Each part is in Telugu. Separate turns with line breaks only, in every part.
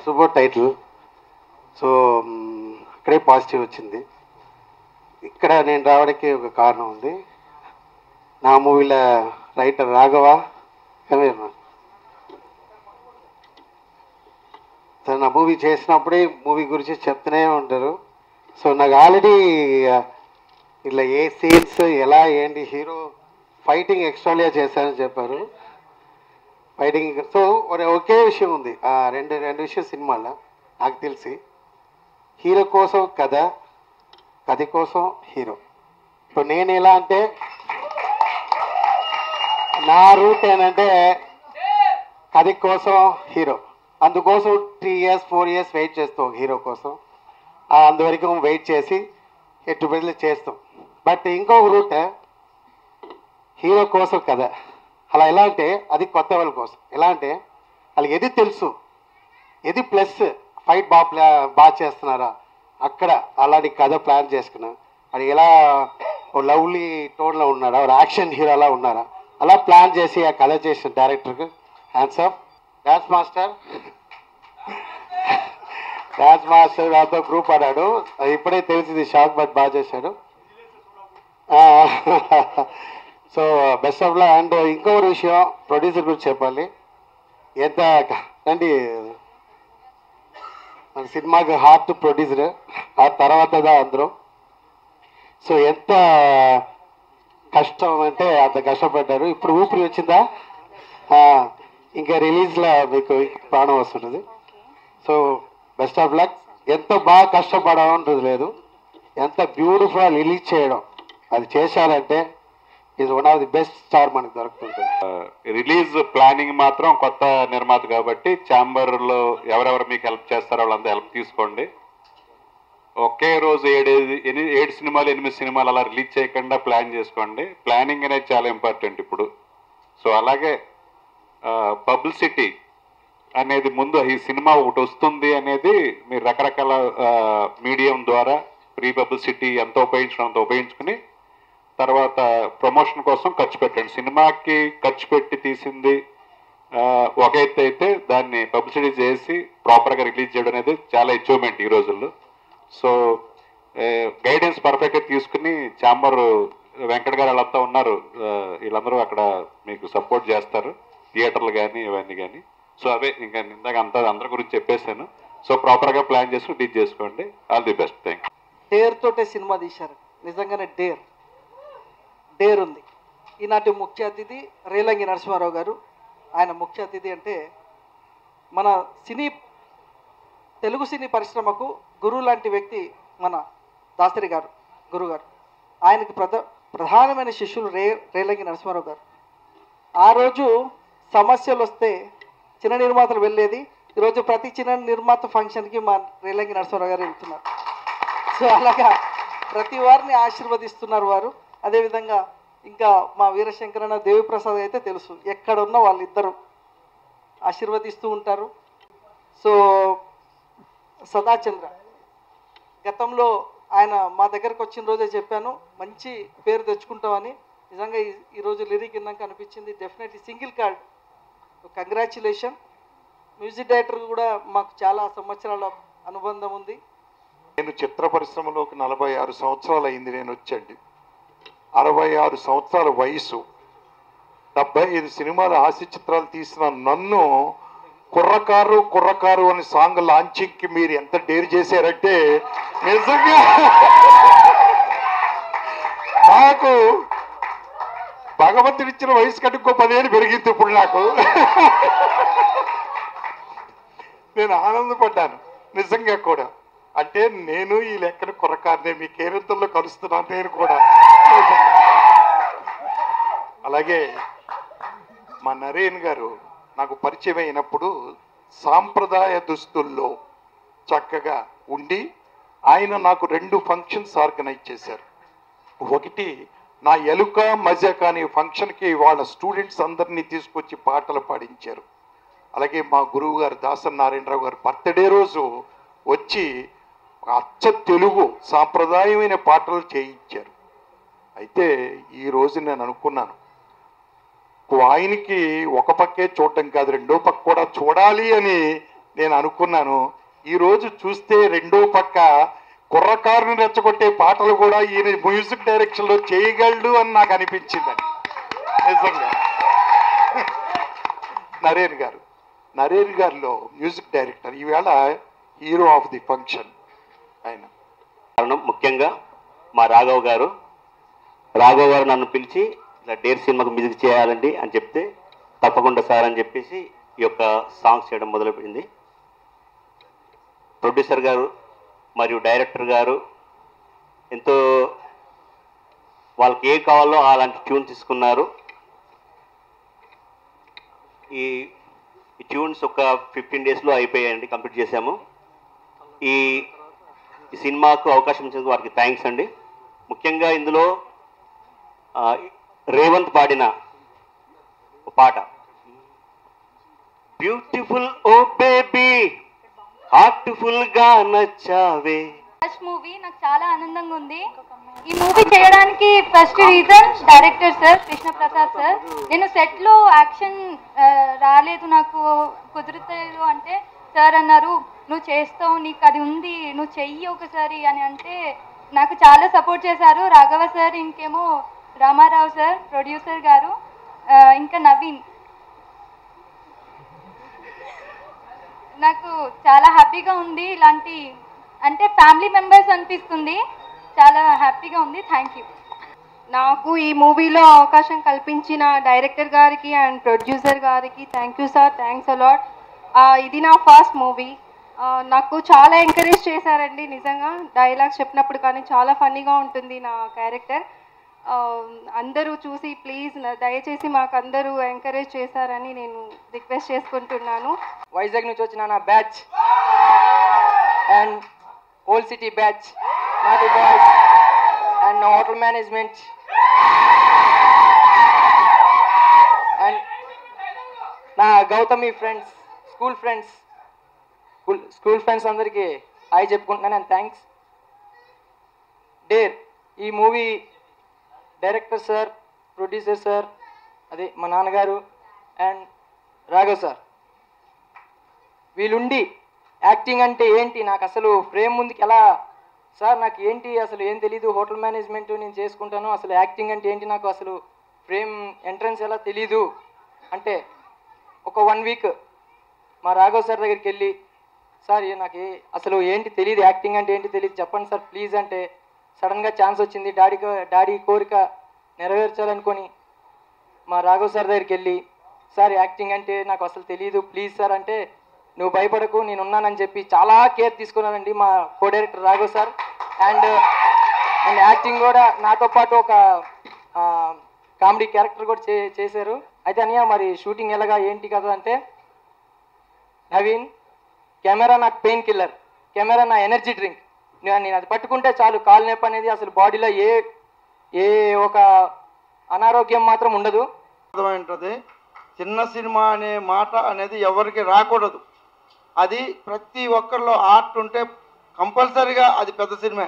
Super title. సో అక్కడే పాజిటివ్ వచ్చింది. ఇక్కడ నేను రావడానికి ఒక కారణం ఉంది. నా మూవీల రైటర్ రాఘవ సో నా మూవీ చేసినప్పుడే మూవీ గురించి చెప్తూనే ఉంటారు. సో నాకు ఆల్రెడీ ఇలా ఏ సీన్స్ ఎలా ఏంటి హీరో ఫైటింగ్ ఎక్స్ట్రాలియా చేశారని చెప్పారు. ఫైటింగ్ సో ఒకే విషయం ఉంది రెండు విషయం సినిమాలో నాకు తెలిసి. హీరో కోసం కథ, కథ కోసం హీరో. ఇప్పుడు నేను ఎలా అంటే నా రూట్ ఏంటంటే కథ కోసం హీరో. అందుకోసం 3 years 4 years వెయిట్ చేస్తాం హీరో కోసం. అందువరకు వెయిట్ చేసి ఎట్టుబడులు చేస్తాం. బట్ ఇంకొక రూట్ హీరో కోసం కథ. అలా ఎలా అంటే అది కొత్త వాళ్ళ కోసం. ఎలా అంటే వాళ్ళకి ఏది తెలుసు, ఏది ప్లస్ ఫైట్ బాగా చేస్తున్నారా అక్కడ అలాంటి కథ ప్లాన్ చేసుకున్నా. అది ఎలా లవ్లీ టోన్లో ఉన్నారా, యాక్షన్ హీరో అలా ఉన్నారా, అలా ప్లాన్ చేసి ఆ కథ చేసిన డైరెక్టర్కి హ్యాండ్స్ ఆఫ్. డాన్స్ మాస్టర్ నాతో గ్రూప్ ఆడాడు. అది ఇప్పుడే తెలిసింది, షాక్ బట్ బాగా చేశాడు. So best of law. And ఇంకొక విషయం ప్రొడ్యూసర్ గురించి చెప్పాలి. ఎంత అండి మన సినిమాకి హార్ట్ ప్రొడ్యూసర్, ఆ తర్వాతదా అందరూ. సో ఎంత కష్టం అంటే అంత కష్టపడ్డారు. ఇప్పుడు ఊపిరి వచ్చిందా, ఇంకా రిలీజ్లో మీకు ప్రాణం వస్తుంటుంది. So best of luck. ఎంత బాగా కష్టపడడం లేదు, ఎంత బ్యూటిఫుల్ రిలీజ్ చేయడం అది చేశారంటే is one of the best star మనకు దొరుకుతుంది.
రిలీజ్ ప్లానింగ్ మాత్రం కొత్త నిర్మాత కాబట్టి ఛాంబర్లో ఎవరెవరు మీకు హెల్ప్ చేస్తారో వాళ్ళంతా హెల్ప్ తీసుకోండి. ఒకే రోజు 7 సినిమాలు 8 సినిమాలు అలా రిలీజ్ చేయకుండా ప్లాన్ చేసుకోండి. ప్లానింగ్ అనేది చాలా ఇంపార్టెంట్ ఇప్పుడు. సో అలాగే పబ్లిసిటీ అనేది ముందు ఈ సినిమా ఒకటి వస్తుంది అనేది మీరు రకరకాల మీడియం ద్వారా ప్రీ పబ్లిసిటీ ఎంత ఉపయోగించడం అంత ఉపయోగించుకుని తర్వాత ప్రమోషన్ కోసం ఖర్చు పెట్టండి. సినిమాకి ఖర్చు పెట్టి తీసింది ఒక ఎత్తు అయితే దాన్ని పబ్లిసిటీ చేసి ప్రాపర్గా రిలీజ్ చేయడం అనేది చాలా అచీవ్మెంట్ ఈ రోజుల్లో. సో గైడెన్స్ పర్ఫెక్ట్గా తీసుకుని ఛాంబర్ వెంకట్ గారు వాళ్ళంతా ఉన్నారు, వీళ్ళందరూ అక్కడ మీకు సపోర్ట్ చేస్తారు, థియేటర్లు కానీ ఇవన్నీ కానీ. సో అవే ఇంకా ఇందాక అందరి గురించి చెప్పేశాను. సో ప్రాపర్గా ప్లాన్ చేసుకుని రిలీజ్ చేసుకోండి. All the best. Thank you.
Dare తోటే సినిమా తీశారు, నిజంగానే డేర్ ఉంది. ఈనాటి ముఖ్య అతిథి రేలంగి నరసింహారావు గారు. ఆయన ముఖ్య అతిథి అంటే మన తెలుగు సినీ పరిశ్రమకు గురువు లాంటి వ్యక్తి మన దాసరి గారు, గురుగారు. ఆయనకి ప్రధానమైన శిష్యులు రేలంగి నరసింహారావు గారు. ఆ రోజు సమస్యలు వస్తే చిన్న నిర్మాతలు వెళ్ళేది, ఈరోజు ప్రతి చిన్న నిర్మాత ఫంక్షన్కి మా రేలంగి నరసింహారావు గారు వెళ్తున్నారు. సో అలాగా ప్రతి వారిని ఆశీర్వదిస్తున్నారు వారు. అదేవిధంగా ఇంకా మా వీరశంకరన్న దేవిప్రసాద్ అయితే తెలుసు, ఎక్కడున్న వాళ్ళిద్దరూ ఆశీర్వదిస్తూ ఉంటారు. సో సదాచంద్ర గతంలో ఆయన మా దగ్గరకు వచ్చిన రోజే చెప్పాను, మంచి పేరు తెచ్చుకుంటామని. నిజంగా ఈరోజు లిరిక్ విన్నాక అనిపించింది. Definitely single card. Congratulation. Music director కూడా మాకు చాలా సంవత్సరాల అనుబంధం ఉంది.
నేను చిత్ర పరిశ్రమలోకి 46 సంవత్సరాలు అయింది నేను వచ్చండి. 66 సంవత్సరాల వయసు, 75 సినిమాల హాస్య చిత్రాలు తీసిన నన్ను కుర్రకారు అనే సాంగ్ లాంచింగ్కి మీరు ఎంత డేర్ చేశారంటే నిజంగా నాకు భగవంతుడు ఇచ్చిన వయసు కంటే ఇంకో 10 ఏళ్ళు పెరిగింది ఇప్పుడు నాకు. నేను ఆనందపడ్డాను నిజంగా కూడా. అంటే నేను ఈ లెక్కన కుర్రకారునే, మీ కేరింతల్లో కలుస్తున్నాను నేను కూడా. అలాగే మా నరేన్ గారు నాకు పరిచయం అయినప్పుడు సాంప్రదాయ దుస్తుల్లో చక్కగా ఉండి ఆయన నాకు 2 ఫంక్షన్స్ ఆర్గనైజ్ చేశారు. ఒకటి నా ఎలుక మజాక్ అనే ఫంక్షన్కి వాళ్ళ స్టూడెంట్స్ అందరినీ తీసుకొచ్చి పాటలు పాడించారు. అలాగే మా గురువు గారు దాసరి నారాయణరావు గారు బర్త్డే రోజు వచ్చి అచ్చ తెలుగు సాంప్రదాయమైన పాటలు చేయించారు. అయితే ఈరోజు నేను అనుకున్నాను, ఆయనకి ఒక పక్కే చూడటం కాదు, రెండో పక్క కూడా చూడాలి అని నేను అనుకున్నాను. ఈరోజు చూస్తే రెండో పక్క కుర్రకారుని రెచ్చగొట్టే పాటలు కూడా ఈయన మ్యూజిక్ డైరెక్షన్లో చేయగలడు అని నాకు అనిపించిందండి నిజంగా. నరేన్ గారిలో మ్యూజిక్ డైరెక్టర్, ఈవేళ హీరో ఆఫ్ ది ఫంక్షన్ ఆయన.
కారణం ముఖ్యంగా మా రాఘవ్ గారు నన్ను పిలిచి ఇట్లా డేర్ సినిమాకు మ్యూజిక్ చేయాలండి అని చెప్తే తప్పకుండా సార్ అని చెప్పేసి ఈ యొక్క సాంగ్స్ చేయడం మొదలుపెట్టింది. ప్రొడ్యూసర్ గారు మరియు డైరెక్టర్ గారు ఎంతో వాళ్ళకి ఏ కావాలో అలాంటి ట్యూన్ తీసుకున్నారు. ఈ ట్యూన్స్ ఒక 15 డేస్లో అయిపోయాయండి, కంప్లీట్ చేశాము. ఈ సినిమాకు అవకాశం ఇచ్చినందుకు వారికి థ్యాంక్స్ అండి. ముఖ్యంగా ఇందులో రేవంత్ పాడిన పాట బ్యూటిఫుల్ ఓ బేబీ హార్ట్ఫుల్ గా నచ్చావే.
ఫస్ట్ మూవీ నాకు చాలా ఆనందంగా ఉంది. ఈ మూవీ చేయడానికి first reason director sir Krishnaprasad sir. నేను సెట్లో యాక్షన్ రాలేదు, నాకు కుదురుతలేదు అంటే సార్ అన్నారు, నువ్వు చేస్తావు, నీకు అది ఉంది, నువ్వు చెయ్యి ఒకసారి అని అంటే నాకు చాలా సపోర్ట్ చేశారు. రాఘవ సార్, ఇంకేమో రామారావు సార్ ప్రొడ్యూసర్ గారు, ఇంకా నవీన్. నాకు చాలా హ్యాపీగా ఉంది. ఇలాంటి అంటే ఫ్యామిలీ మెంబర్స్ అనిపిస్తుంది, చాలా హ్యాపీగా ఉంది. Thank you.
నాకు ఈ మూవీలో అవకాశం కల్పించిన డైరెక్టర్ గారికి అండ్ ప్రొడ్యూసర్ గారికి thank you sir, thanks a lot. ఇది నా ఫస్ట్ మూవీ. నాకు చాలా ఎంకరేజ్ చేశారండి నిజంగా. డైలాగ్స్ చెప్పినప్పుడు కానీ చాలా ఫన్నీగా ఉంటుంది నా క్యారెక్టర్. అందరూ చూసి ప్లీజ్ దయచేసి మాకు అందరూ ఎంకరేజ్ చేశారని నేను రిక్వెస్ట్ చేసుకుంటున్నాను.
వైజాగ్ నుంచి వచ్చిన నా batch and old city batch, నాటి boys and hotel management and నా గౌతమి ఫ్రెండ్స్, స్కూల్ ఫ్రెండ్స్ అందరికీ హాయ్ చెప్పుకుంటున్నాను అండ్ థ్యాంక్స్. డేర్ ఈ movie director sir, producer sir, అదే మా నాన్నగారు అండ్ రాఘవ్ సార్, వీళ్ళుండి యాక్టింగ్ అంటే ఏంటి, నాకు అసలు ఫ్రేమ్ ముందుకు ఎలా సార్, నాకు ఏంటి అసలు ఏం తెలీదు, హోటల్ మేనేజ్మెంట్ నేను చేసుకుంటాను, అసలు యాక్టింగ్ అంటే ఏంటి, నాకు అసలు ఫ్రేమ్ ఎంట్రన్స్ ఎలా తెలీదు అంటే ఒక 1 వీక్ మా రాఘవ్ సార్ దగ్గరికి వెళ్ళి, సార్ నాకు అసలు ఏంటి తెలియదు, యాక్టింగ్ అంటే ఏంటి తెలియదు, చెప్పండి సార్ ప్లీజ్ అంటే సడన్గా ఛాన్స్ వచ్చింది. డాడీ కోరిక నెరవేర్చాలనుకొని మా రాఘవ్ సార్ దగ్గరికి వెళ్ళి, సార్ యాక్టింగ్ అంటే నాకు అసలు తెలియదు ప్లీజ్ సార్ అంటే, నువ్వు భయపడకు నేనున్నానని చెప్పి చాలా కేర్ తీసుకున్నానండి మా co director Raghav sir. And acting కూడా నాతో పాటు ఒక కామెడీ క్యారెక్టర్ కూడా చేశారు. అయితే అన్నయ్య మరి షూటింగ్ ఎలాగా ఏంటి కదా అంటే, నవీన్ కెమెరా నాకు పెయిన్ కిల్లర్, కెమెరా నా ఎనర్జీ డ్రింక్, నేను అది పట్టుకుంటే చాలు కాలు నొప్పి అనేది అసలు బాడీలో ఏ ఒక అనారోగ్యం మాత్రం ఉండదు.
అర్థమైంటుంది. చిన్న సినిమా అనే మాట అనేది ఎవరికి రాకూడదు. అది ప్రతి ఒక్కరిలో ఆర్ట్ ఉంటే కంపల్సరీగా అది పెద్ద సినిమా.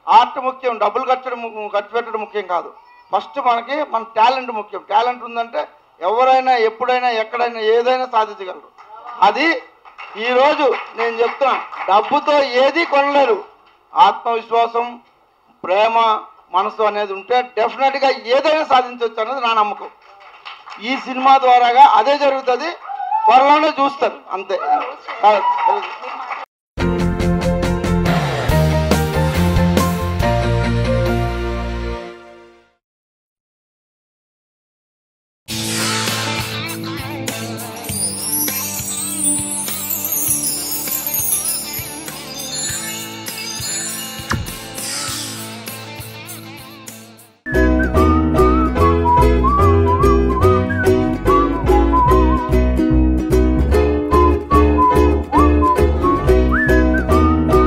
ఆర్ట్ ముఖ్యం, డబ్బులు ఖర్చు పెట్టడం ముఖ్యం కాదు. ఫస్ట్ మనకి మన టాలెంట్ ముఖ్యం. టాలెంట్ ఉందంటే ఎవరైనా ఎప్పుడైనా ఎక్కడైనా ఏదైనా సాధించగలరు. అది ఈరోజు నేను చెప్తున్నా, డబ్బుతో ఏది కొనలేరు. ఆత్మవిశ్వాసం, ప్రేమ, మనసు అనేది ఉంటే డెఫినెట్గా ఏదైనా సాధించవచ్చు అనేది నా నమ్మకం. ఈ సినిమా ద్వారాగా అదే జరుగుతుంది, త్వరలోనే చూస్తారు అంతే.